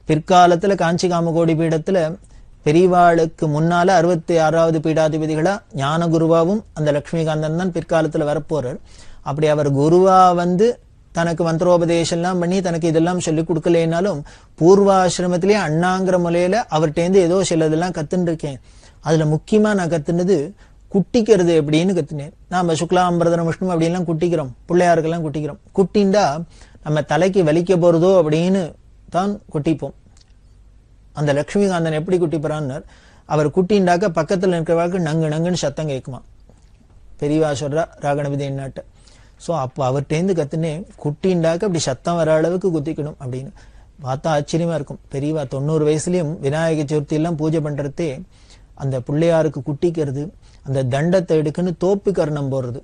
பிற்காலத்துல காஞ்சி காமகோடி பீடத்துல பெரியவாளுக்கு முன்னால 66வது பீடாதிபதிகளா ஞான குருவாவும் அந்த லட்சுமிகாந்தன் தான் பிற்காலத்துல வரப்போறார். அப்படி அவர் குருவா வந்து தனக்கு மந்திரோபதேசம் எல்லாம் பண்ணி தனக்கு இதெல்லாம் சொல்லிக் கொடுக்கலைனாலும் பூர்வாசிரமத்திலேயே அண்ணாங்கிற முறையில அவர்கிட்டேருந்து ஏதோ சிலதெல்லாம் கத்துன்னு இருக்கேன். அதுல முக்கியமா நான் கத்துனது குட்டிக்கிறது எப்படின்னு கத்துனேன். நாம சுக்லாம்பரதனம் விஷ்ணு அப்படின்லாம் குட்டிக்கிறோம், பிள்ளையாருக்கெல்லாம் குட்டிக்கிறோம். குட்டின்டா நம்ம தலைக்கு வலிக்க போறதோ அப்படின்னு தான் குட்டிப்போம். அந்த லட்சுமிகாந்தன் எப்படி குட்டிப்பறான்னு, அவர் குட்டின்டாக்க பக்கத்துல இருக்கிறவாளுக்கு நங்கு நங்குன்னு சத்தம் கேட்குமா. பெரியவா சொல்றா ராகணபதி என்னாட்ட. ஸோ அப்போ அவர்கிட்டேருந்து கத்துனே குட்டின்டாக்க அப்படி சத்தம் வர அளவுக்கு குத்திக்கணும் அப்படின்னு. பார்த்தா ஆச்சரியமா இருக்கும். பெரியவா 90 வயசுலயும் விநாயக சதுர்த்தி எல்லாம் பூஜை பண்றதே அந்த பிள்ளையாருக்கு குட்டிக்கிறது, அந்த தண்டத்தை எடுக்குன்னு தோப்பு கர்ணம் போடுறது.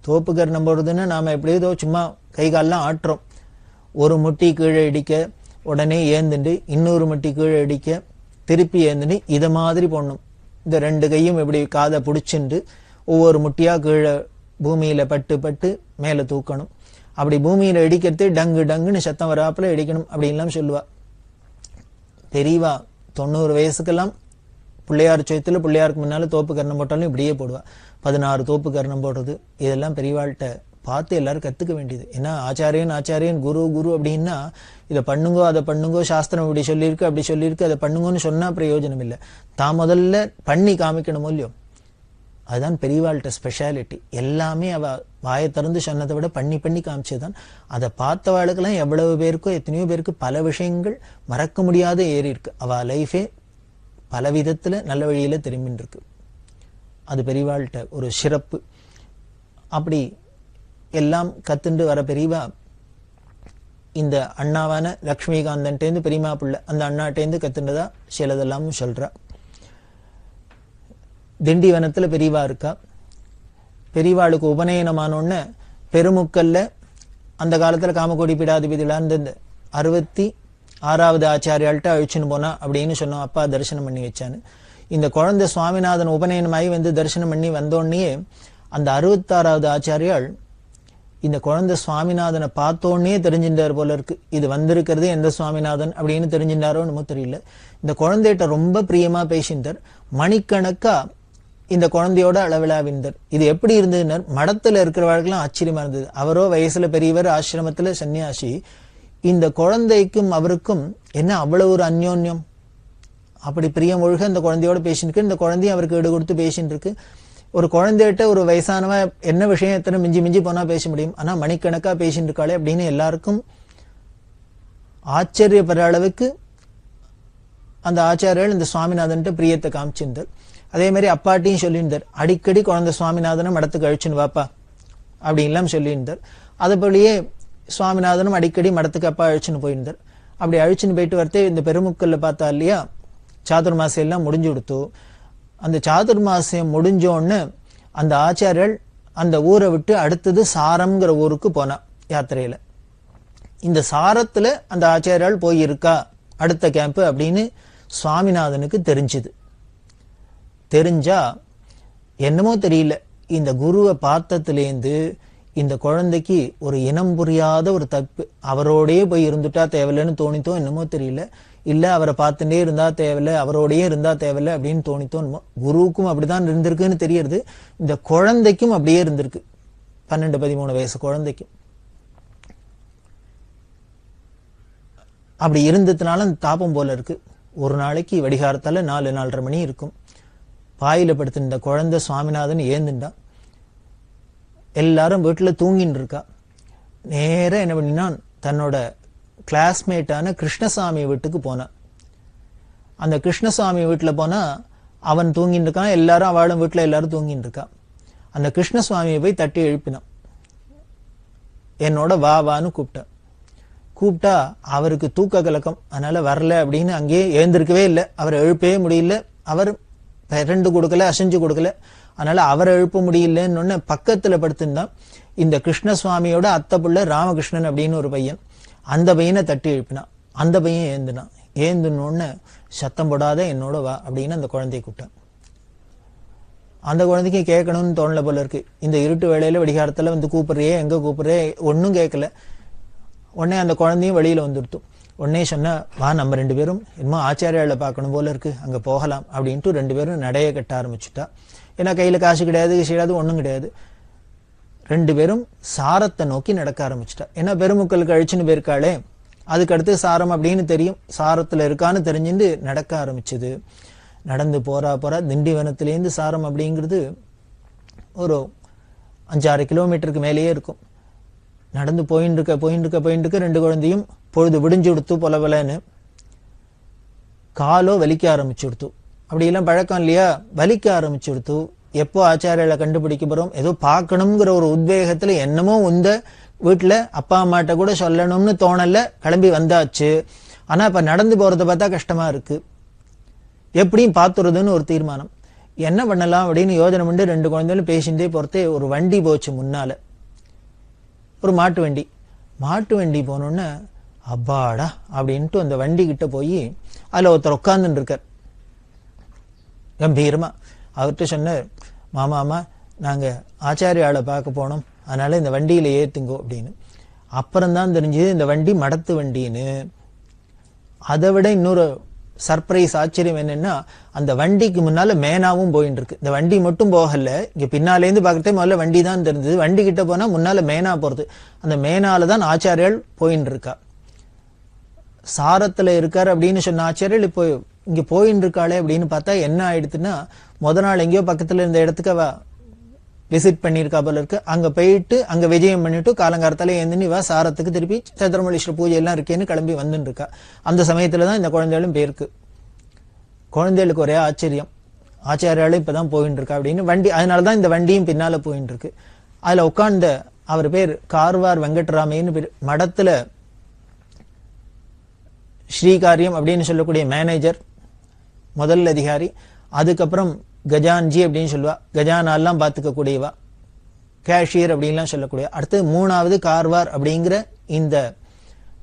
தோப்பு கர்ணம் போடுறதுன்னா நாம எப்படியோ சும்மா கை காலெல்லாம் ஆட்டுறோம். ஒரு முட்டி கீழே இடிக்க உடனே ஏந்துண்டு இன்னொரு முட்டி கீழே இடிக்க திருப்பி ஏந்துண்டு இதை மாதிரி போடணும். இந்த 2 கையும் இப்படி காதை பிடிச்சிண்டு ஒவ்வொரு முட்டியா கீழே பூமியில பட்டு பட்டு மேல தூக்கணும். அப்படி பூமியில இடிக்கிறது டங்கு டங்குன்னு சத்தம் வராப்புல இடிக்கணும் அப்படின்லாம் சொல்லுவா. பெரியவா 90 வயசுக்கெல்லாம் பிள்ளையார் சோயத்துல பிள்ளையாருக்கு முன்னால தோப்பு கர்ணம் போட்டாலும் இப்படியே போடுவா. 16 தோப்பு கர்ணம் போடுறது இதெல்லாம் பெரியவாள்கிட்ட பார்த்து எல்லாரும் கத்துக்க வேண்டியது. ஏன்னா ஆச்சாரியன் குரு குரு அப்படின்னா இதை பண்ணுங்கோ அதை பண்ணுங்கோ, சாஸ்திரம் இப்படி சொல்லியிருக்கு அப்படி சொல்லியிருக்கு அதை பண்ணுங்கன்னு சொன்னா பிரயோஜனம் இல்லை. தான் முதல்ல பண்ணி காமிக்கணும் இல்லையோ. அதுதான் பெரியவாள்கிட்ட ஸ்பெஷாலிட்டி. எல்லாமே அவ வாயை திறந்து சொன்னதை விட பண்ணி பண்ணி காமிச்சதுதான். அதை பார்த்தவாளுக்கெல்லாம் எவ்வளவு பேருக்கோ எத்தனையோ பேருக்கு பல விஷயங்கள் மறக்க முடியாத ஏறி இருக்கு. அவ லைஃபே பல விதத்துல நல்ல வழியில திரும்பின்னு இருக்கு. அது பெரியவாள்கிட்ட ஒரு சிறப்பு. அப்படி எல்லாம் கத்துண்டு வர பெரியவா இந்த அண்ணாவான லட்சுமிகாந்தன்டேந்து பெரியமா பிள்ளை அந்த அண்ணாட்டேந்து கத்துண்டதா சிலதெல்லாம் சொல்றா. திண்டிவனத்துல பெரியவா இருக்கா. பெரியவாளுக்கு உபநயனமானோன்னு பெருமுக்கல்ல அந்த காலத்துல காமகோடி பீடாதிபதியில இருந்த 66வது ஆச்சாரியாள்கிட்ட அழிச்சுன்னு போனா அப்படின்னு சொன்னோம். அப்பா தரிசனம் பண்ணி வச்சான்னு. இந்த குழந்தை சுவாமிநாதன் உபநயனமாகி வந்து தரிசனம் பண்ணி வந்தோடனே அந்த 66வது ஆச்சாரியாள் இந்த குழந்தை சுவாமிநாதனை பார்த்தோன்னே தெரிஞ்சின்றார் போல இருக்கு. இது வந்திருக்கிறது எந்த சுவாமிநாதன் அப்படின்னு தெரிஞ்சின்றாரோ என்னமோ தெரியல. இந்த குழந்தைகிட்ட ரொம்ப பிரியமா பேசின்றார். மணிக்கணக்கா இந்த குழந்தையோட அளவிலாவிந்தார். இது எப்படி இருந்ததுன்னா மடத்துல இருக்கிறவர்களுக்கெல்லாம் ஆச்சரியமா இருந்தது. அவரோ வயசுல பெரியவர், ஆசிரமத்துல சன்னியாசி. இந்த குழந்தைக்கும் அவருக்கும் என்ன அவ்வளவு ஒரு அந்யோன்யம், அப்படி பிரியம் ஒழுக இந்த குழந்தையோட பேசிட்டு இருக்கு. இந்த குழந்தையும் அவருக்கு ஈடு கொடுத்து பேசிட்டு இருக்கு. ஒரு குழந்தைகிட்ட ஒரு வயசானவ என்ன விஷயம் எத்தனை மிஞ்சி மிஞ்சி போனா பேச முடியும். ஆனா மணிக்கணக்கா பேசிட்டு இருக்காளே அப்படின்னு எல்லாருக்கும் ஆச்சரியப்படுற அளவுக்கு அந்த ஆச்சாரியர்கள் இந்த சுவாமிநாதன்ட்ட பிரியத்தை காமிச்சிருந்தார். அதே மாதிரி அப்பாட்டையும் சொல்லியிருந்தார், அடிக்கடி குழந்தை சுவாமிநாதனை மடத்துக்கு அழிச்சுன்னு வாப்பா அப்படின்லாம் சொல்லியிருந்தார். அதுபடியே சுவாமிநாதனும் அடிக்கடி மடத்துக்கு அப்பா அழிச்சுன்னு போயிருந்தார். அப்படி அழிச்சுன்னு போயிட்டு வரத்தே இந்த பெருமுக்கல்ல பார்த்தா இல்லையா சாதுர்மாசம் எல்லாம் முடிஞ்சு கொடுத்தோ. அந்த சாதுர்மாசியம் முடிஞ்சோன்னு அந்த ஆச்சாரியர்கள் அந்த ஊரை விட்டு அடுத்தது சாரம்ங்கிற ஊருக்கு போனா யாத்திரையில. இந்த சாரத்துல அந்த ஆச்சாரியால் போயிருக்கா அடுத்த கேம்ப் அப்படின்னு சுவாமிநாதனுக்கு தெரிஞ்சுது. தெரிஞ்சா என்னமோ தெரியல, இந்த குருவை பார்த்ததுலேருந்து இந்த குழந்தைக்கு ஒரு இனம் புரியாத ஒரு தப்பு. அவரோடயே போய் இருந்துட்டா தேவையில்லைன்னு தோணித்தோ என்னமோ தெரியல. இல்ல அவரை பார்த்துட்டே இருந்தா தேவையில்லை, அவரோடயே இருந்தா தேவையில்லை அப்படின்னு தோணித்தோ என்னமோ. குருவுக்கும் அப்படிதான் இருந்திருக்குன்னு தெரியறது. இந்த குழந்தைக்கும் அப்படியே இருந்திருக்கு. 12-13 வயசு குழந்தைக்கும் அப்படி இருந்ததுனால அந்த தாபம் போல இருக்கு. ஒரு நாளைக்கு வடிகாரத்தால 4-4:30 மணி இருக்கும். பாயில படுத்திருந்த குழந்தை சுவாமிநாதன் ஏந்துண்டா. எல்லாரும் வீட்டுல தூங்கின்னு இருக்கா. நேரம் என்ன பண்ணினான், தன்னோட கிளாஸ்மேட்டான கிருஷ்ணசாமி வீட்டுக்கு போனான். அந்த கிருஷ்ணசாமி வீட்டுல போனா அவன் தூங்கின்னு இருக்கான். எல்லாரும் அவளும் வீட்டுல எல்லாரும் தூங்கின்னு இருக்கா. அந்த கிருஷ்ணசுவாமியை போய் தட்டி எழுப்பினான். என்னோட வா வான்னு கூப்பிட்டான். கூப்பிட்டா அவருக்கு தூக்க கலக்கம், அதனால வரல அப்படின்னு அங்கேயே எழுந்திருக்கவே இல்லை. அவரை எழுப்பவே முடியல. அவர் ரெண்டு கொடுக்கல, அசைஞ்சு கொடுக்கல. அதனால அவரை எழுப்ப முடியலன்னு பக்கத்துல படுத்திருந்தான். இந்த கிருஷ்ணசுவாமியோட அத்தை புள்ள ராமகிருஷ்ணன் அப்படின்னு ஒரு பையன். அந்த பையனை தட்டி எழுப்பினான். அந்த பையன் ஏந்துனான். ஏந்துனோன்னு சத்தம் போடாத என்னோட வா அப்படின்னு அந்த குழந்தைய கூப்பிட்டான். அந்த குழந்தைக்கு கேட்கணும்னு தோணல போல இருக்கு. இந்த இருட்டு வேளையில வெடிகாரத்துல வந்து கூப்பிடுறியே, எங்க கூப்பிடுறே, ஒன்னும் கேட்கல. உடனே அந்த குழந்தையும் வெளியில வந்துடுத்து. உடனே சொன்னா, வா நம்ம 2 பேரும் என்னமோ ஆச்சாரியால பார்க்கணும் போல இருக்கு, அங்க போகலாம் அப்படின்ட்டு 2 பேரும் நடைய கட்ட ஆரம்பிச்சுட்டா. ஏன்னா கையில காசு கிடையாது, ஒன்றும் கிடையாது. 2 பேரும் சாரத்தை நோக்கி நடக்க ஆரம்பிச்சுட்டா. ஏன்னா பெருமுக்களுக்கு அழிச்சுன்னு போயிருக்காளே, அதுக்கு அடுத்து சாரம் அப்படின்னு தெரியும், சாரத்துல இருக்கான்னு தெரிஞ்சுட்டு நடக்க ஆரம்பிச்சது. நடந்து போறா திண்டிவனத்திலேருந்து சாரம் அப்படிங்கிறது ஒரு 5-6 கிலோமீட்டருக்கு மேலேயே இருக்கும். நடந்து போயின்னு இருக்க 2 குழந்தையும் பொழுது விடிஞ்சு கொடுத்து பொலன்னு காலோ வலிக்க ஆரம்பிச்சு கொடுத்து. அப்படியெல்லாம் பழக்கம் இல்லையா, வலிக்க ஆரம்பிச்சு கொடுத்து. எப்போ ஆச்சாரியால கண்டுபிடிக்க போறோம், ஏதோ பார்க்கணுங்கிற ஒரு உத்வேகத்துல என்னமோ வீட்டுல அப்பா அம்மாட்ட கூட சொல்லணும்னு தோணல, கிளம்பி வந்தாச்சு. ஆனா இப்ப நடந்து போறத பார்த்தா கஷ்டமா இருக்கு, எப்படியும் பார்த்துறதுன்னு ஒரு தீர்மானம். என்ன பண்ணலாம் அப்படின்னு யோஜனை பண்ணி 2 குழந்தைகளும் பேசிட்டே போறதே ஒரு வண்டி போச்சு முன்னால, ஒரு மாட்டு வண்டி போனோன்னு அப்பாடா அப்படின்ட்டு அந்த வண்டி கிட்ட போய் அதுல ஒருத்தர் உட்கார்ந்துட்டு இருக்கார் கம்பீரமா. அவர்கிட்ட சொன்னார், மாமா நாங்க ஆச்சாரியால பார்க்க போனோம், அதனால இந்த வண்டியில ஏத்துங்கோ அப்படின்னு. அப்புறம்தான் தெரிஞ்சது இந்த வண்டி மடத்து வண்டின்னு. அதை விட இன்னொரு சர்ப்ரைஸ் ஆச்சரியம் என்னன்னா, அந்த வண்டிக்கு முன்னால மேனாவும் போயிட்டு இருக்கு. இந்த வண்டி மட்டும் போகல, இங்க பின்னாலேருந்து பாக்கிறதே முதல்ல வண்டி தான் தெரிஞ்சது. வண்டி கிட்ட போனா முன்னால மேனா போறது, அந்த மேனால தான் ஆச்சாரியால் போயின்னு இருக்கா. சாரத்துல இருக்காரு அப்படின்னு சொன்ன ஆச்சாரியால் இப்போ இங்க போயின்னு இருக்காளே அப்படின்னு பார்த்தா என்ன ஆயிடுச்சுன்னா, முத நாள் எங்கேயோ பக்கத்துல இருந்த இடத்துக்கு அவ விசிட் பண்ணியிருக்கா போல இருக்கு. அங்க போயிட்டு அங்க விஜயம் பண்ணிட்டு காலங்காலத்தால எழுந்து இவ சாரத்துக்கு திருப்பி சந்திரமல்லீஸ்வர பூஜை எல்லாம் இருக்கேன்னு கிளம்பி வந்துட்டு இருக்கா. அந்த சமயத்துலதான் இந்த குழந்தைகளும் பேருக்கு. குழந்தைகளுக்கு ஒரே ஆச்சரியம், ஆச்சாரியாலும் இப்பதான் போயிட்டு இருக்கா அப்படின்னு. வண்டி, அதனாலதான் இந்த வண்டியும் பின்னால போயிட்டு இருக்கு. அதுல உட்கார்ந்த அவர் பேர் கார்வார் வெங்கட்ராமைன்னு பேர். மடத்துல ஸ்ரீகாரியம் அப்படின்னு சொல்லக்கூடிய மேனேஜர், முதல் அதிகாரி. அதுக்கப்புறம் கஜான்ஜி அப்படின்னு சொல்லுவா, கஜானாலாம் பார்த்துக்க கூடியவா, கேஷியர் அப்படின்லாம் சொல்லக்கூடிய. அடுத்து 3வது கார்வார் அப்படிங்கிற இந்த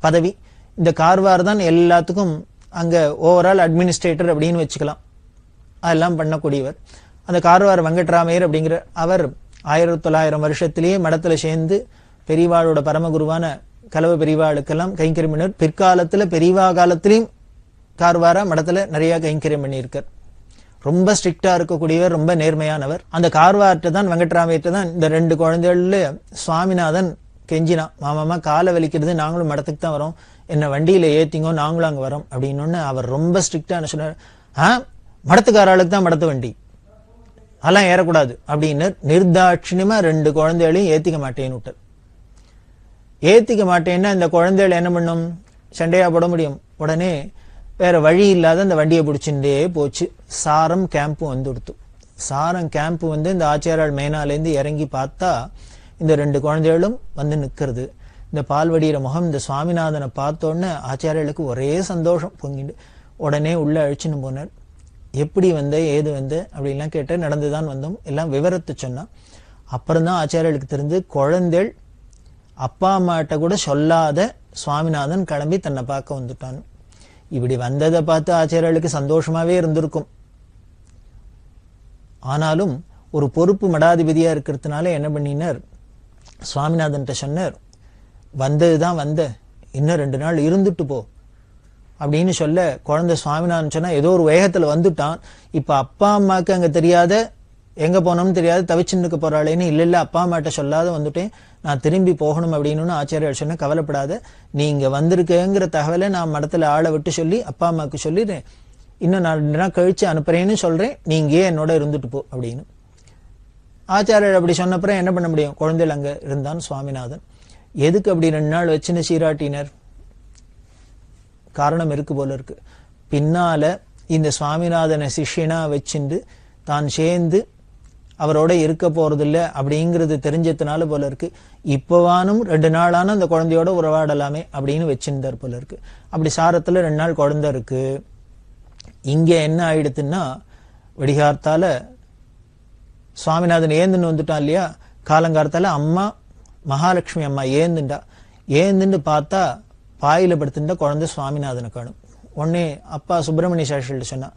பதவி. இந்த கார்வார் தான் எல்லாத்துக்கும் அங்க ஓவரால் அட்மினிஸ்ட்ரேட்டர் அப்படின்னு வச்சுக்கலாம், அதெல்லாம் பண்ணக்கூடியவர். அந்த கார்வார் வெங்கட்ராமையர் அப்படிங்கிற அவர் 1900 வருஷத்திலேயே மடத்துல சேர்ந்து பெரியவாளோட பரமகுருவான கலவ பெரியவாளுக்கெல்லாம் கைங்கரியம் பண்ணினார். பிற்காலத்துல பெரியவா காலத்திலையும் கார்வாரா மடத்துல நிறைய கைங்கரியம் பண்ணியிருக்கார். ரொம்ப ஸ்ட்ரிக்டா இருக்கக்கூடியவர், ரொம்ப நேர்மையானவர். அந்த கார்வார்ட்ட தான், வெங்கட்ராமையிட்ட தான் இந்த 2 குழந்தைகள்ல சுவாமிநாதன் கெஞ்சினா, மாமாமா காலை வலிக்கிறது, நாங்களும் மடத்துக்கு தான் வரோம், என்ன வண்டியில ஏத்திங்கோ, நாங்களும் அங்க வரோம் அப்படின்னு. அவர் ரொம்ப ஸ்ட்ரிக்டா சொன்னார், மடத்துக்காராளுக்கு தான் மடத்து வண்டி, அதெல்லாம் ஏறக்கூடாது அப்படின்னு நிர்தாட்சியமா 2 குழந்தைகளையும் ஏத்திக்க மாட்டேன்னு விட்டார். ஏத்திக்க மாட்டேன்னா இந்த குழந்தைகள் என்ன பண்ணும், சண்டையா போட முடியும். உடனே வேற வழி இல்லாத அந்த வண்டியை பிடிச்சுட்டே போச்சு. சாரம் கேம்ப் வந்துடுத்து. சாரம் கேம்ப் இந்த ஆச்சாரியால் மேனாலேருந்து இறங்கி பார்த்தா இந்த 2 குழந்தைகளும் வந்து நிக்கிறது. இந்த பால்வடிகிற முகம் இந்த சுவாமிநாதனை பார்த்தோன்னு ஆச்சாரியாளுக்கு ஒரே சந்தோஷம் பொங்கிட்டு உடனே உள்ள அழிச்சுன்னு போனார். எப்படி வந்த, ஏது வந்த அப்படின்லாம் கேட்டு, நடந்துதான் வந்தோம், எல்லாம் விவரத்தை சொன்னா. அப்புறம்தான் ஆச்சாரியாளுக்கு தெரிஞ்சு குழந்தைகள் அப்பா அம்மாட்ட கூட சொல்லாத சுவாமிநாதன் கிளம்பி தன்னை பார்க்க வந்துட்டான். இப்படி வந்ததை பார்த்து ஆச்சாரியாளுக்கு சந்தோஷமாவே இருந்திருக்கும். ஆனாலும் ஒரு பொறுப்பு மடாதிபதியா இருக்கிறதுனால என்ன பண்ணினார், சுவாமிநாதன் சொன்னார், வந்ததுதான் வந்த, இன்னும் 2 நாள் இருந்துட்டு போ அப்படின்னு சொல்ல, குழந்தை சுவாமிநாதன் சொன்னா ஏதோ ஒரு வேகத்துல வந்துட்டான். இப்ப அப்பா அம்மாக்கு அங்க தெரியாத, எங்க போனோம்னு தெரியாது, தவிச்சுன்னு இருக்க போறாளேன்னு, இல்ல அப்பா அம்மாட்ட சொல்லாத வந்துட்டேன், நான் திரும்பி போகணும் அப்படின்னு ஆச்சாரியார் சொன்ன, கவலைப்படாத, நீங்க வந்திருக்கேங்கிற தகவலை நான் மடத்துல ஆளை விட்டு சொல்லி அப்பா அம்மாவுக்கு சொல்லிடுறேன், இன்னும் 2 நாள் கழிச்சு அனுப்புறேன்னு சொல்றேன், நீங்க என்னோட இருந்துட்டு போ அப்படின்னு. ஆச்சாரியார் அப்படி சொன்னப்புறம் என்ன பண்ண முடியும், குழந்தைகள் அங்க இருந்தான் சுவாமிநாதன். எதுக்கு அப்படி 2 நாள் வச்சுன்னு சீராட்டினர், காரணம் இருக்கு போல இருக்கு. பின்னால இந்த சுவாமிநாதனை சிஷ்யனா வச்சுண்டு தான் சேர்ந்து அவரோட இருக்க போறதில்ல அப்படிங்கிறது தெரிஞ்சதுனால போல இருக்கு, இப்பவானும் 2 நாளான அந்த குழந்தையோட உறவாடலாமே அப்படின்னு வச்சிருந்தார் போல இருக்கு. அப்படி சாரத்துல 2 நாள் குழந்தை இருக்கு. இங்க என்ன ஆயிடுத்துன்னா, வெடிகார்த்தால சுவாமிநாதன் ஏந்துன்னு வந்துட்டான் இல்லையா, காலங்காலத்தால அம்மா மகாலட்சுமி அம்மா ஏந்துண்டா. ஏந்துண்டு பார்த்தா பாயில படுத்துட்டா குழந்தை சுவாமிநாதனை காணும். உடனே அப்பா சுப்பிரமணிய சாஸ்திரிகிட்ட சொன்னா,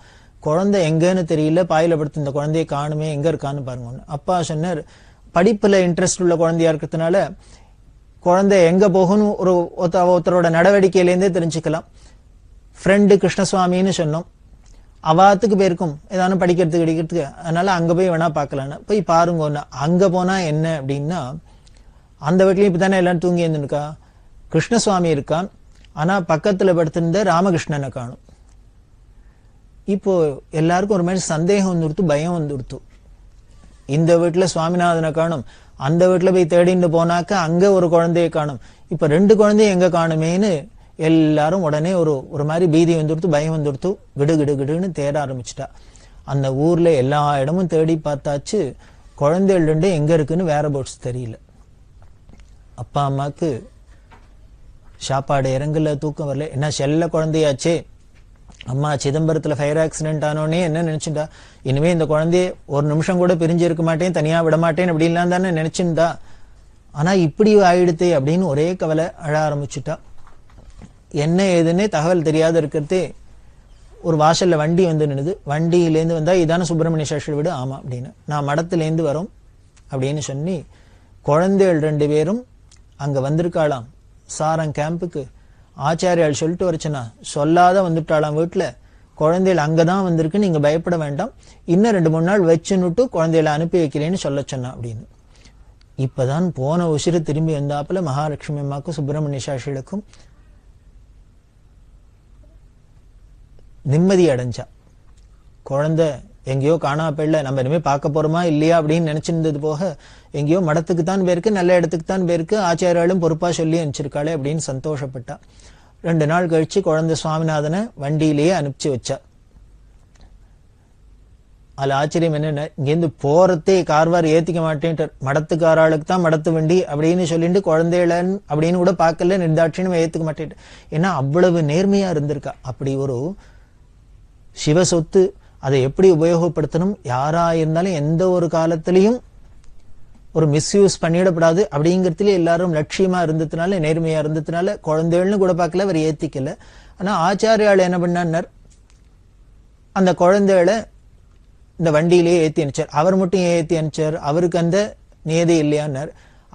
குழந்தை எங்கன்னு தெரியல, பாயில படுத்து இந்த குழந்தைய காணுமே, எங்க இருக்கான்னு பாருங்க. அப்பா சொன்னார், படிப்புல இன்ட்ரெஸ்ட் உள்ள குழந்தையா இருக்கிறதுனால குழந்தை எங்க போகணும் ஒருத்தரோட நடவடிக்கையிலேருந்தே தெரிஞ்சுக்கலாம். ஃப்ரெண்டு கிருஷ்ணசுவாமின்னு சொன்னோம், அவாத்துக்கு போயிருக்கும் ஏதாவது படிக்கிறதுக்கு, அதனால அங்க போய் வேணா பார்க்கலான்னு போய் பாருங்க. ஒன்று அங்க போனா என்ன அப்படின்னா, அந்த வீட்லயும் இப்பதானே எல்லாரும் தூங்கி இருந்துருக்கா, கிருஷ்ணசுவாமி இருக்கான், ஆனா பக்கத்துல படுத்திருந்த ராமகிருஷ்ணனை காணும். இப்போ எல்லாருக்கும் ஒரு மாதிரி சந்தேகம் வந்துடுத்து, பயம் வந்துடுத்து. இந்த வீட்டுல சுவாமிநாதனை காணும், அந்த வீட்டுல போய் தேடிட்டு போனாக்க அங்க ஒரு குழந்தைய காணும், இப்ப 2 குழந்தைய எங்க காணுமேன்னு எல்லாரும் உடனே ஒரு மாதிரி பீதி வந்துடுத்து, பயம் வந்துடுத்து, கிடு கிடு கிடுன்னு தேட ஆரம்பிச்சுட்டா. அந்த ஊர்ல எல்லா இடமும் தேடி பார்த்தாச்சு, குழந்தைகள் 2 எங்க இருக்குன்னு வேற போட்ஸ் தெரியல. அப்பா அம்மாக்கு சாப்பாடு இறங்கல, தூக்கம் வரல. என்ன செல்ல குழந்தையாச்சே, அம்மா சிதம்பரத்துல ஃபயர் ஆக்சிடென்ட் ஆனோடனே என்ன நினைச்சுட்டா, இனிமே இந்த குழந்தைய ஒரு நிமிஷம் கூட பிரிஞ்சு இருக்க மாட்டேன், தனியா விட மாட்டேன் அப்படின்லாம் தானே நினைச்சுட்டா. ஆனா இப்படி ஆயிடுத்தே அப்படின்னு ஒரே கவலை, அழ ஆரம்பிச்சுட்டா. என்ன ஏதுன்னே தகவல் தெரியாத இருக்கிறதே ஒரு வாசல்ல வண்டி வந்து நின்னுது. வண்டியிலேருந்து வந்தா, இதான சுப்பிரமணிய சாஸ்திரி வீடு? ஆமா அப்படின்னு. நான் மடத்திலேருந்து வரோம் அப்படின்னு சொல்லி குழந்தைகள் 2 பேரும் அங்க வந்திருக்காளாம் சாரம் கேம்புக்கு. ஆச்சாரியால் சொல்லிட்டு வரச்சுன்னா, சொல்லாத வந்துட்டாளாம் வீட்டுல, குழந்தைகள் அங்கதான் வந்திருக்கு, நீங்க பயப்பட வேண்டாம், இன்னும் 2-3 நாள் வச்சுன்னுட்டு குழந்தைகளை அனுப்பி வைக்கிறேன்னு சொல்ல சொன்னா அப்படின்னு. இப்பதான் போன உசிறு திரும்பி வந்தாப்புல மகாலட்சுமி அம்மாக்கும் சுப்பிரமணிய சாஸ்திரிகளுக்கும் நிம்மதி அடைஞ்சா. குழந்தை எங்கேயோ காணா போயிடல, நம்ம இனிமே பார்க்க போறோமா இல்லையா அப்படின்னு நினைச்சிருந்தது போக, எங்கேயோ மடத்துக்கு தான் போயிருக்கு, நல்ல இடத்துக்கு தான் போயிருக்கு, ஆச்சாரியாலும் பொறுப்பா சொல்லி அனுப்பிச்சிருக்காளே அப்படின்னு சந்தோஷப்பட்டா. 2 நாள் கழிச்சு குழந்தை சுவாமிநாதனை வண்டியிலேயே அனுப்பிச்சு வச்சா. அதுல ஆச்சரியம் என்னன்னா, இங்கேருந்து போறதே கார்வார் ஏத்திக்க மாட்டேன்ட்டு, மடத்துக்காராளுக்கு தான் மடத்து வண்டி அப்படின்னு சொல்லிட்டு குழந்தைகளன் அப்படின்னு கூட பார்க்கல, நிர்தாட்சியம் ஏத்துக்க மாட்டேன். ஏன்னா அவ்வளவு நேர்மையா இருந்திருக்கா. அப்படி ஒரு சிவ சொத்து, அதை எப்படி உபயோகப்படுத்தணும், யாரா இருந்தாலும் எந்த ஒரு காலத்திலையும் ஒரு மிஸ்யூஸ் பண்ணிடப்படாது அப்படிங்கிறதுல எல்லாரும் லட்சியமா இருந்ததுனால, நேர்மையா இருந்ததுனால குழந்தைகள்னு கூட பார்க்கல, அவர் ஏத்திக்கல. ஆனா ஆச்சாரியால் என்ன பண்ணார், அந்த குழந்தைகளை இந்த வண்டியிலேயே ஏத்தி அனுப்பிச்சார். அவர் மட்டும் ஏத்தி அனுப்பிச்சார், அவருக்கு அந்த நியதி இல்லையான்னார்.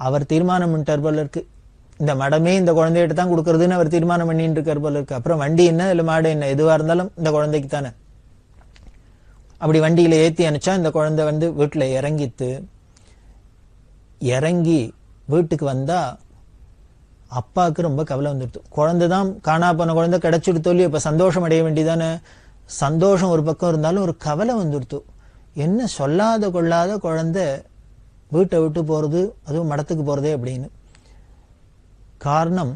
அவர் தீர்மானம் பண்ணிட்டார் போல இருக்கு, இந்த மடமே இந்த குழந்தைகிட்ட தான் கொடுக்கறதுன்னு அவர் தீர்மானம் பண்ணிட்டு இருக்கார் போல இருக்கு. அப்புறம் வண்டி என்ன இல்ல மாடு என்ன, எதுவா இருந்தாலும் இந்த குழந்தைக்கு தானே. அப்படி வண்டியில ஏத்தி அனுப்பிச்சா இந்த குழந்தை வந்து வீட்டுல இறங்கி வீட்டுக்கு வந்தா அப்பாவுக்கு ரொம்ப கவலை வந்துடுது. குழந்தைதான் காணா போன குழந்தை கிடைச்சிடுத்தோல்லையோ, இப்ப சந்தோஷம் அடைய வேண்டியதானே. சந்தோஷம் ஒரு பக்கம் இருந்தாலும் ஒரு கவலை வந்துடுத்து. என்ன சொல்லாத கொள்ளாத குழந்தை வீட்டை விட்டு போறது, அதுவும் மடத்துக்கு போறதே அப்படின்னு. காரணம்,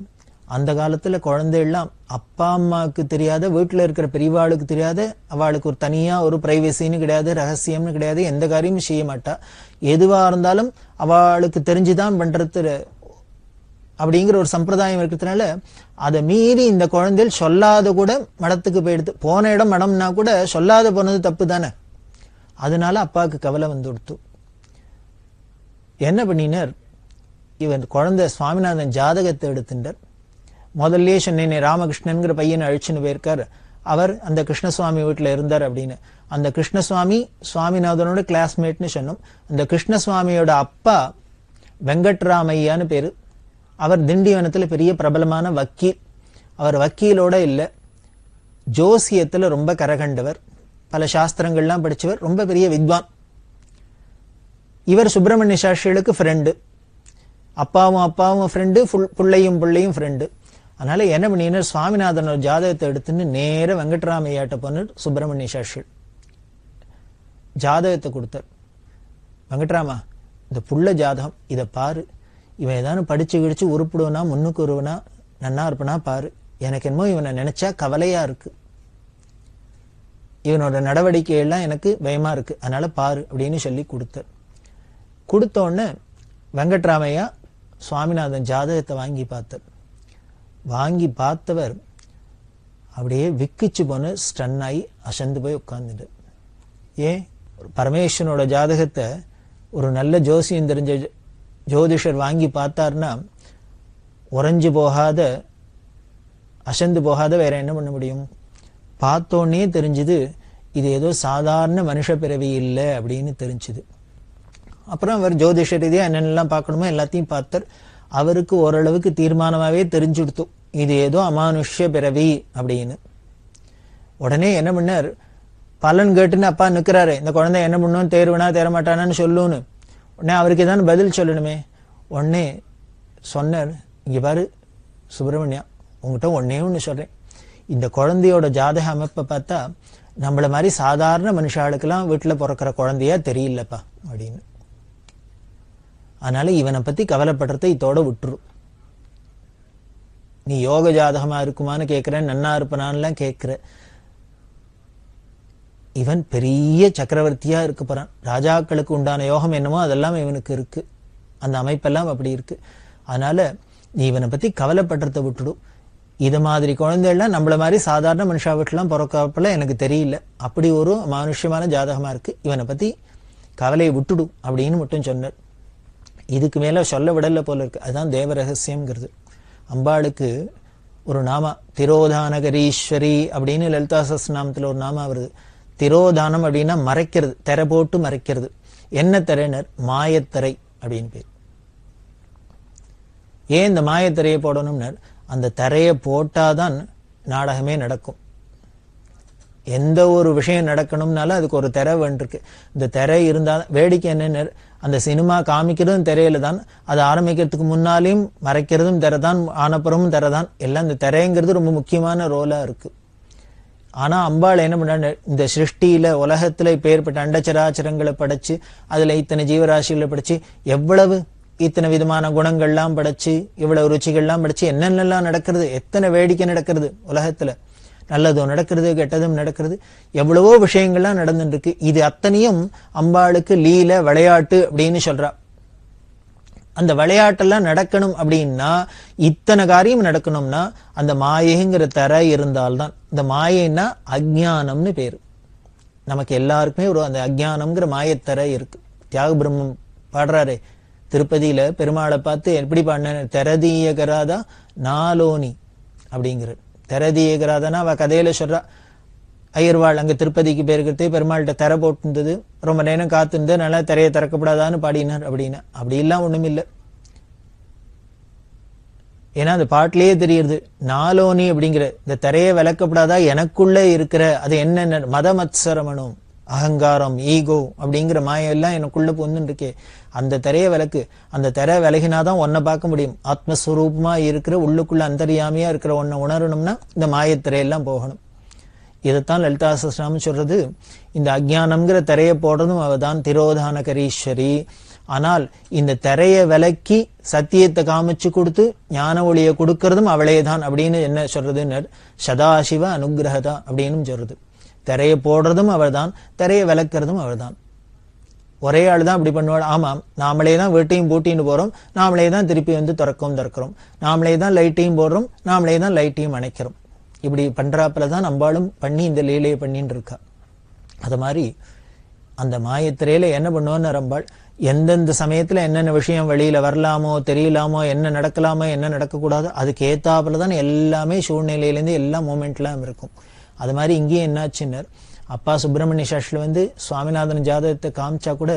அந்த காலத்துல குழந்தைகள்லாம் அப்பா அம்மாவுக்கு தெரியாத, வீட்டுல இருக்கிற பெரியவாளுக்கு தெரியாத, அவளுக்கு ஒரு தனியா ஒரு பிரைவசின்னு கிடையாது, ரகசியம்னு கிடையாது, எந்த காரியமும் செய்ய மாட்டா. எதுவா இருந்தாலும் அவளுக்கு தெரிஞ்சுதான் பண்றது அப்படிங்கிற ஒரு சம்பிரதாயம் இருக்கிறதுனால, அதை மீறி இந்த குழந்தைகள் சொல்லாத கூட மடத்துக்கு போயிடுது. போன இடம் மடம்னா கூட சொல்லாத போனது தப்பு தானே. அதனால அப்பாவுக்கு கவலை வந்து கொடுத்து என்ன பண்ணினார், இவன் குழந்தை சுவாமிநாதன் ஜாதகத்தை எடுத்துட்டார். முதல்ல சொன்னேனே ராமகிருஷ்ணன்கிற பையனை அழிச்சுன்னு போயிருக்கார், அவர் அந்த கிருஷ்ணசுவாமி வீட்டுல இருந்தார் அப்படின்னு. அந்த கிருஷ்ணசுவாமி சுவாமிநாதனோட கிளாஸ்மேட்னு சொன்னோம். அந்த கிருஷ்ணசுவாமியோட அப்பா வெங்கட்ராமையான்னு பேரு. அவர் திண்டிவனத்துல பெரிய பிரபலமான வக்கீல். அவர் வக்கீலோட இல்ல, ஜோசியத்துல ரொம்ப கரகண்டவர், பல சாஸ்திரங்கள்லாம் படிச்சவர், ரொம்ப பெரிய வித்வான். இவர் சுப்பிரமணிய சாஸ்திரிகளுக்கு ஃப்ரெண்டு, அப்பாவும் ஃப்ரெண்டு, பிள்ளையும் ஃப்ரெண்டு. அதனால என்ன பண்ணினார், சுவாமிநாதனோட ஜாதகத்தை எடுத்துன்னு நேர வெங்கட்ராமையாட்ட போனார் சுப்பிரமணிய சாஸ்திரி. ஜாதகத்தை கொடுத்தார். வெங்கட்ராமா, இந்த புள்ள ஜாதகம், இதை பாரு, இவன் ஏதாவது படிச்சு கிடிச்சு உருப்பிடுவனா, முன்னுக்கு வருவனா, நன்னா இருப்பனா பாரு, எனக்கு என்னமோ இவனை நினைச்சா கவலையா இருக்கு, இவனோட நடவடிக்கை எல்லாம் எனக்கு பயமா இருக்கு, அதனால பாரு அப்படின்னு சொல்லி கொடுத்தார். கொடுத்தோடனே வெங்கட்ராமையா சுவாமிநாதன் ஜாதகத்தை வாங்கி பார்த்தார். வாங்கி பார்த்தவர் அப்படியே விக்கிச்சு போன, ஸ்டன் ஆகி அசந்து போய் உட்கார்ந்துட்டு. ஏன், பரமேஸ்வரனோட ஜாதகத்தை ஒரு நல்ல ஜோசியம் தெரிஞ்ச ஜோதிஷர் வாங்கி பார்த்தார்னா உறைஞ்சு போகாத, அசந்து போகாத வேற என்ன பண்ண முடியும்? பார்த்தோன்னே தெரிஞ்சுது இது ஏதோ சாதாரண மனுஷ பிறவி இல்லை அப்படின்னு தெரிஞ்சுது. அப்புறம் அவர் ஜோதிஷ ரீதியா என்னென்னலாம் பார்க்கணுமோ எல்லாத்தையும் பார்த்தார். அவருக்கு ஓரளவுக்கு தீர்மானமாவே தெரிஞ்சுடுத்து இது ஏதோ அமானுஷ்ய பிறவி அப்படின்னு. உடனே என்ன பண்ணார், பலன் கேட்டுன்னு அப்பா நிற்கிறாரு, இந்த குழந்தை என்ன பண்ணும், தேர்வுனா தேரமாட்டானான்னு சொல்லுன்னு. உடனே அவருக்கு ஏதாவது பதில் சொல்லணுமே. உடனே சொன்னார், இங்கே பாரு சுப்பிரமணியா, உங்ககிட்ட ஒன்னே ஒன்று சொல்கிறேன், இந்த குழந்தையோட ஜாதக அமைப்பை பார்த்தா நம்மள மாதிரி சாதாரண மனுஷாளுக்கெல்லாம் வீட்டில் பிறக்கிற குழந்தையா தெரியலப்பா அப்படின்னு. அதனால இவனை பற்றி கவலைப்படுறத இதோட விட்டுரும். நீ யோக ஜாதகமா இருக்குமான்னு கேட்குற, நன்னா இருப்பனான்லாம் கேட்குற. இவன் பெரிய சக்கரவர்த்தியா இருக்க போறான். ராஜாக்களுக்கு உண்டான யோகம் என்னமோ அதெல்லாம் இவனுக்கு இருக்கு. அந்த அமைப்பெல்லாம் அப்படி இருக்கு. அதனால நீ இவனை பத்தி கவலைப்படுறத விட்டுடும். இது மாதிரி குழந்தைகள்லாம் நம்மள மாதிரி சாதாரண மனுஷா வீட்டுலாம் பிறக்கப்பல எனக்கு தெரியல. அப்படி ஒரு மானுஷ்யமான ஜாதகமா இருக்கு. இவனை பத்தி கவலையை விட்டுடும் அப்படின்னு மட்டும் சொன்னார். இதுக்கு மேல சொல்ல விடல போல இருக்கு. அதுதான் தேவ ரகசியம்ங்கிறது. அம்பாளுக்கு ஒரு நாமா திரோதானகரீஸ்வரி அப்படின்னு லலிதா சஹஸ்ரநாமத்துல ஒரு நாமா வருது. திரோதானம் அப்படின்னா மறைக்கிறது, திரை போட்டு மறைக்கிறது. என்ன திரைனர்? மாயத்திரை அப்படின்னு பேர். ஏன் இந்த மாயத்திரையை போடணும்னர், அந்த திரையை போட்டாதான் நாடகமே நடக்கும். எந்த ஒரு விஷயம் நடக்கணும்னாலும் அதுக்கு ஒரு திரை வேண்டிருக்கு. இந்த திரை இருந்தால் வேடிக்கை என்னென்ன, அந்த சினிமா காமிக்கிறதும் திரையில தான், அது ஆரம்பிக்கிறதுக்கு முன்னாலையும் மறைக்கிறதும் திரை தான், ஆனப்புறமும் திரை தான். எல்லாம் இந்த திரைங்கிறது ரொம்ப முக்கியமான ரோலா இருக்கு. ஆனா அம்பாள் என்ன பண்ண, இந்த சிருஷ்டியில உலகத்துல இப்ப ஏற்பட்ட அண்டச்சராச்சரங்களை படைச்சு அதுல இத்தனை ஜீவராசிகளை படைச்சு எவ்வளவு இத்தனை விதமான குணங்கள்லாம் படைச்சு இவ்வளவு ருச்சிகள்லாம் படைச்சு என்னென்னலாம் நடக்கிறது, எத்தனை வேடிக்கை நடக்கிறது உலகத்துல. நல்லதும் நடக்கிறது, கெட்டதும் நடக்கிறது, எவ்வளவோ விஷயங்கள்லாம் நடந்துட்டு இருக்கு. இது அத்தனையும் அம்பாளுக்கு லீல விளையாட்டு அப்படின்னு சொல்றா. அந்த விளையாட்டெல்லாம் நடக்கணும் அப்படின்னா, இத்தனை காரியம் நடக்கணும்னா அந்த மாயைங்கிற தரை இருந்தால்தான். இந்த மாயைன்னா அஜ்ஞானம்னு பேரு. நமக்கு எல்லாருக்குமே ஒரு அந்த அஜ்ஞானம்ங்கிற மாயத்தரை இருக்கு. தியாக பிரம்மம் பாடுறாரே திருப்பதியில, பெருமாளை பார்த்து எப்படி பாடின, தெரதீயகராதா நாலோனி அப்படிங்கிற. தெரதீயகராதானா அவ கதையில சொல்றா, ஐயர்வாள் அங்க திருப்பதிக்கு போயிருக்கிறதே பெருமாள்கிட்ட திரை போட்டுருந்தது, ரொம்ப நேரம் காத்திருந்து நல்லா திரையை திறக்கப்படாதான்னு பாடினார் அப்படின்னு. அப்படி எல்லாம் ஒண்ணும் இல்லை. ஏன்னா அந்த பாட்டிலேயே தெரியுது, நாலோனி அப்படிங்கிற இந்த திரையை விளக்கப்படாதா எனக்குள்ள இருக்கிற அது என்னென்ன மதமத்சரமனும் அகங்காரம் ஈகோ அப்படிங்கிற மாயெல்லாம் எனக்குள்ள பொந்துன்னு இருக்கே, அந்த திரையை விளக்கு. அந்த திரை விலகினாதான் ஒன்னை பார்க்க முடியும். ஆத்மஸ்வரூபமா இருக்கிற உள்ளுக்குள்ள அந்தரியாமையா இருக்கிற ஒன்னை உணரணும்னா இந்த மாயத்திரையெல்லாம் போகணும். இதைத்தான் லலிதா சஹஸ்ரநாமம் சொல்றது. இந்த அஜ்ஞானம்ங்கிற திரையை போடுறதும் அவதான், திரோதானகரீஸ்வரி. ஆனால் இந்த திரையை விலக்கி சத்தியத்தை காமிச்சு கொடுத்து ஞான ஒளியை கொடுக்கறதும் அவளே தான் அப்படின்னு என்ன சொல்றதுன்னு சதாசிவ அனுகிரகதா அப்படின்னு சொல்றது. திரையை போடுறதும் அவள் தான், திரையை விளக்குறதும் அவள் தான். ஒரே ஆள் தான் அப்படி பண்ணுவாள். ஆமாம், நாமளே தான் வீட்டையும் பூட்டின்னு போறோம், நாமளே தான் திருப்பி வந்து திறக்கிறோம், நாமளே தான் லைட்டையும் போடுறோம், நாமளே தான் லைட்டையும் அணைக்கிறோம். இப்படி பண்றாப்புல தான் நம்மளும் பண்ணி இந்த லீலையை பண்ணிட்டு இருக்கா. அது மாதிரி அந்த மாயத்திரையில என்ன பண்ணுவோன்னு அம்பாள் எந்தெந்த சமயத்துல என்னென்ன விஷயம் வெளியில வரலாமோ தெரியலாமோ, என்ன நடக்கலாமோ என்ன நடக்கக்கூடாதோ அதுக்கு ஏத்தாப்புல தான் எல்லாமே சூழ்நிலையிலேருந்து எல்லா மூமெண்ட்லாம் இருக்கும். அது மாதிரி இங்கேயும் என்னாச்சுன்னு, அப்பா சுப்பிரமணிய சாஸ்திரில வந்து சுவாமிநாதன் ஜாதகத்தை காமிச்சா கூட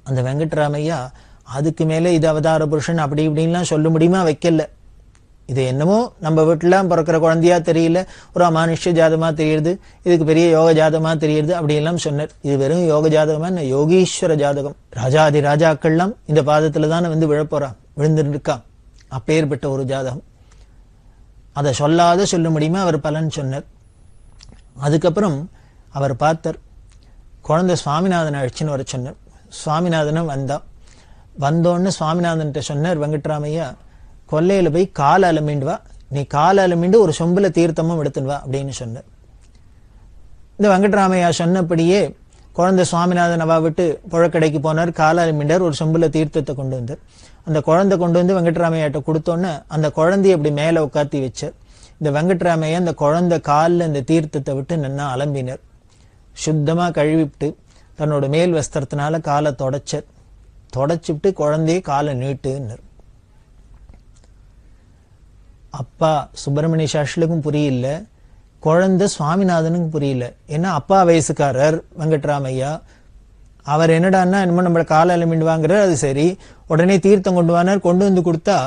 அந்த வெங்கட்ராமையா அதுக்கு மேல இது அவதார புருஷன் அப்படி இப்படின்லாம் சொல்ல முடியுமா வைக்கல. இது என்னமோ நம்ம வீட்டுலாம் பிறக்கிற குழந்தையா தெரியல, ஒரு அமானுஷ்ய ஜாதகமா தெரியுது, இதுக்கு பெரிய யோக ஜாதகமா தெரியுது அப்படி எல்லாம் சொன்னார். இது வெறும் யோக ஜாதகமா என்ன, யோகீஸ்வர ஜாதகம். ராஜாதி ராஜாக்கள்லாம் இந்த பாதத்துல தானே வந்து விழப்போறா, விழுந்துட்டு இருக்கா. அப்பேற்பட்ட ஒரு ஜாதகம். அதை சொல்லாத சொல்ல முடியுமா அவர் பலன் சொன்னார். அதுக்கப்புறம் அவர் பார்த்தார், குழந்தை சுவாமிநாதன் அழைச்சின்னு வர சொன்னார். சுவாமிநாதனும் வந்தோன்னு சுவாமிநாதன்கிட்ட சொன்னார் வெங்கட்ராமையா, கொல்லையில போய் கால அலமிண்டு வா, நீ கால அலமிண்டு ஒரு சொம்புல தீர்த்தமும் எடுத்துன்னு வா அப்படின்னு சொன்னார். இந்த வெங்கட்ராமையா சொன்னபடியே குழந்தை சுவாமிநாதன் அவா விட்டு புழக்கடைக்கு போனார், கால அலமிண்டார், ஒரு சொம்புல தீர்த்தத்தை கொண்டு வந்தார். அந்த குழந்தை கொண்டு வந்து வெங்கட்ராமையாட்ட கொடுத்தோன்னு அந்த குழந்தைய அப்படி மேல உட்காத்தி வச்சார். இந்த வெங்கட்ராமையா அந்த குழந்தை காலில் இந்த தீர்த்தத்தை விட்டு நின்னா அலம்பினர். சுத்தமா கழுவிட்டு தன்னோட மேல் வஸ்திரத்தினால காலை தொடச்சுட்டு குழந்தைய காலை நீட்டுன்னர். அப்பா சுப்பிரமணிய சாஸ்திரிக்கும் புரியல, குழந்தை சுவாமிநாதனுக்கும் புரியல. ஏன்னா அப்பா வயசுக்காரர் வெங்கட்ராமையா, அவர் என்னடான்னா என்னமோ நம்மள கால அலமிண்டு வாங்குறார். அது சரி, உடனே தீர்த்தம் கொண்டு வானார். கொண்டு வந்து கொடுத்தா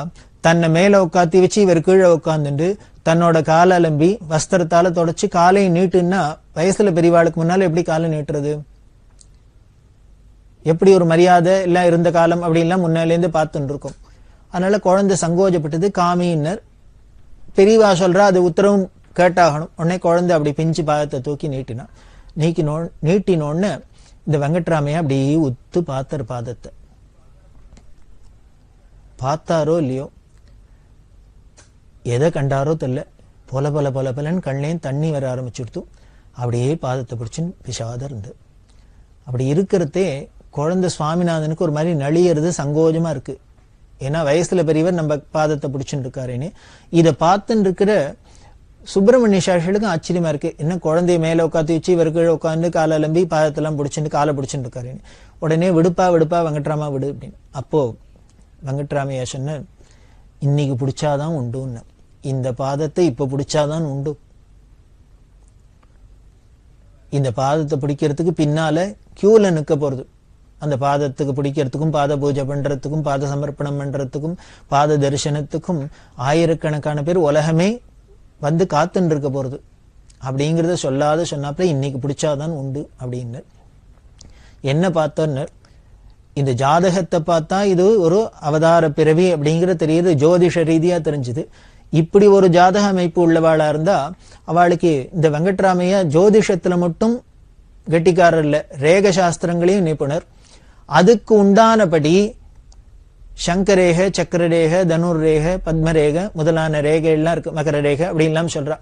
தன்னை மேல உட்காத்தி வச்சு இவர் கீழே உட்காந்துட்டு தன்னோட காலை அலம்பி வஸ்திரத்தால தொடச்சு காலையை நீட்டுன்னா வயசுல பெரியவாளுக்கு முன்னால எப்படி காலை நீட்டுறது? எப்படி ஒரு மரியாதை எல்லாம் இருந்த காலம் அப்படின்லாம் முன்னாலேருந்து பார்த்துட்டு இருக்கோம். அதனால குழந்தை சங்கோஜப்பட்டது. காமின்னர் பெரியவா சொல்றா, அது உத்தரவும் கேட்டாகணும். உடனே குழந்தை அப்படி பிஞ்சு பாதத்தை தூக்கி நீட்டினோன்னு இந்த வெங்கட்ராமையா அப்படி உத்து பார்த்தார். பாதத்தை பார்த்தாரோ இல்லையோ, எதை கண்டாரோ தெரியல, பொல பொல பொல பொலன்னு கண்ணையும் தண்ணி வர ஆரம்பிச்சுடுத்து. அப்படியே பாதத்தை பிடிச்சுன்னு பிசாத இருந்து அப்படி இருக்கிறதே குழந்தை சுவாமிநாதனுக்கு ஒரு மாதிரி நளியறது சங்கோஜமா இருக்கு. ஏன்னா வயசுல பெரியவர் நம்ம பாதத்தை பிடிச்சுட்டு இருக்காருன்னு. இதை பார்த்துட்டு இருக்கிற சுப்பிரமணிய சாஸ்திரிகளுக்கும் ஆச்சரியமா இருக்கு. என்ன குழந்தைய மேல உட்காந்து வச்சு இவர் கீழே உட்காந்து காலை அலம்பி பாதத்தெல்லாம் பிடிச்சிட்டு காலை பிடிச்சிட்டு இருக்காருன்னு. உடனே விடுப்பா வெங்கட்ராமா விடு அப்படின்னு. அப்போ வெங்கட்ராமையா சொன்ன, இன்னைக்கு பிடிச்சாதான் உண்டுன்னு, இந்த பாதத்தை இப்ப பிடிச்சாதான் உண்டு. இந்த பாதத்தை பிடிக்கிறதுக்கு பின்னால கியூல நிக்க போறது. அந்த பாதத்துக்கு பிடிக்கிறதுக்கும் பாத பூஜை பண்றதுக்கும் பாத சமர்ப்பணம் பண்றதுக்கும் பாத தரிசனத்துக்கும் ஆயிரக்கணக்கான பேர் உலகமே வந்து காத்துன்னு இருக்க போறது. அப்படிங்கிறத சொன்னாப்புல இன்னைக்கு பிடிச்சாதான் உண்டு அப்படின்னு. என்ன பார்த்தோன்னு, இந்த ஜாதகத்தை பார்த்தா இது ஒரு அவதார பிறவி அப்படிங்கிறது தெரியுது, ஜோதிஷ ரீதியா தெரிஞ்சுது. இப்படி ஒரு ஜாதக அமைப்பு உள்ளவாளா இருந்தா அவளுக்கு இந்த வெங்கட்ராமையா ஜோதிஷத்துல மட்டும் கெட்டிக்காரர் இல்ல, ரேக சாஸ்திரங்களையும் நிபுணர். அதுக்கு உண்டானபடி சங்கரேக, சக்கரரேக, தனுர்ரேக, பத்மரேக முதலான ரேகைகள்லாம் இருக்கு, மகர ரேகை அப்படின்லாம் சொல்றா.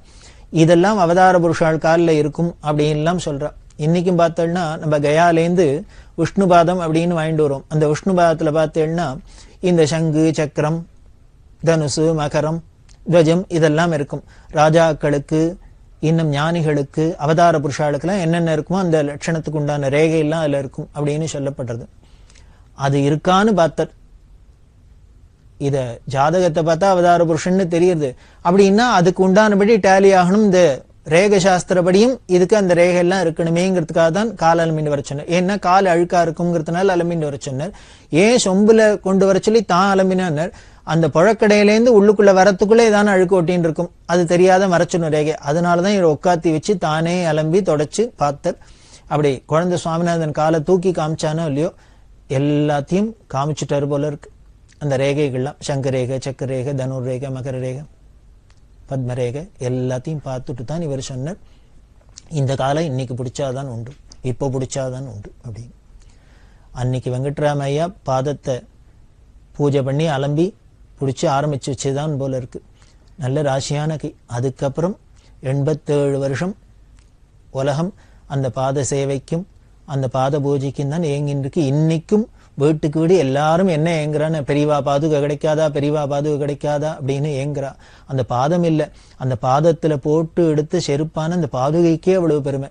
இதெல்லாம் அவதார புருஷால் காலில் இருக்கும் அப்படின்லாம் சொல்றா. இன்னைக்கும் பார்த்தோம்னா நம்ம கயாலேருந்து விஷ்ணுபாதம் அப்படின்னு வாங்கிட்டு வரோம். அந்த விஷ்ணுபாதத்துல பார்த்தேன்னா இந்த சங்கு, சக்கரம், தனுசு, மகரம், துவஜம் இதெல்லாம் இருக்கும். ராஜாக்களுக்கு, இன்னும் ஞானிகளுக்கு, அவதார புருஷாளுக்கெல்லாம் என்னென்ன இருக்குமோ அந்த லட்சணத்துக்கு உண்டான ரேகையெல்லாம் அதுல இருக்கும் அப்படின்னு சொல்லப்படுறது. அது இருக்கான்னு பார்த்தார். இத ஜாதகத்தை பார்த்தா அவதார புருஷன்னு தெரியுது அப்படின்னா அதுக்கு உண்டானபடி டேலி ஆகணும். இந்த ரேக சாஸ்திரப்படியும் இதுக்கு அந்த ரேகை எல்லாம் இருக்கணுமேங்கிறதுக்காக தான் கால் அலமின்னு வர சொன்னார். ஏன்னா கால் அழுக்கா இருக்குங்கிறதுனால அலமின்னு வர சொன்னார். ஏன் சொம்புல கொண்டு வர சொல்லி தான் அலமினார்? அந்த புழக்கடையிலேருந்து உள்ளுக்குள்ள வரத்துக்குள்ளே ஏதான அழுக்கு ஒட்டின்னு இருக்கும், அது தெரியாத மறைச்சிடணும் ரேகை. அதனாலதான் இவரை உட்காத்தி வச்சு தானே அலம்பி தொடச்சு பார்த்தர். அப்படி குழந்தை சுவாமிநாதன் காலை தூக்கி காமிச்சானோ இல்லையோ எல்லாத்தையும் காமிச்சுட்டாரு போல இருக்கு. அந்த ரேகைகள்லாம் சங்கரேகை, சக்கரரேகை, தனுர்ரேகை, மகர ரேகை, பத்மரேகை எல்லாத்தையும் பார்த்துட்டு தான் இவர் சொன்னார், இந்த காலம் இன்னைக்கு பிடிச்சாதான் உண்டு, இப்போ பிடிச்சாதான் உண்டு அப்படின்னு. அன்னைக்கு வெங்கட்ராமையா பாதத்தை பூஜை பண்ணி அலம்பி பிடிச்சி ஆரம்பிச்சு வச்சுதான் போல இருக்கு. நல்ல ராசியான கை. அதுக்கப்புறம் 87 வருஷம் உலகம் அந்த பாத சேவைக்கும் அந்த பாத பூஜைக்கும் தான் ஏங்கின்றிருக்கு. இன்னைக்கும் வீட்டுக்கு வீடு எல்லாரும் என்ன ஏங்குறான்னு, பெரியவா பாதுகை கிடைக்காதா, பெரியவா பாதுகை கிடைக்காதா அப்படின்னு ஏங்குறா. அந்த பாதம் இல்லை, அந்த பாதத்துல போட்டு எடுத்து செருப்பான அந்த பாதுகைக்கே அவ்வளவு பெருமை.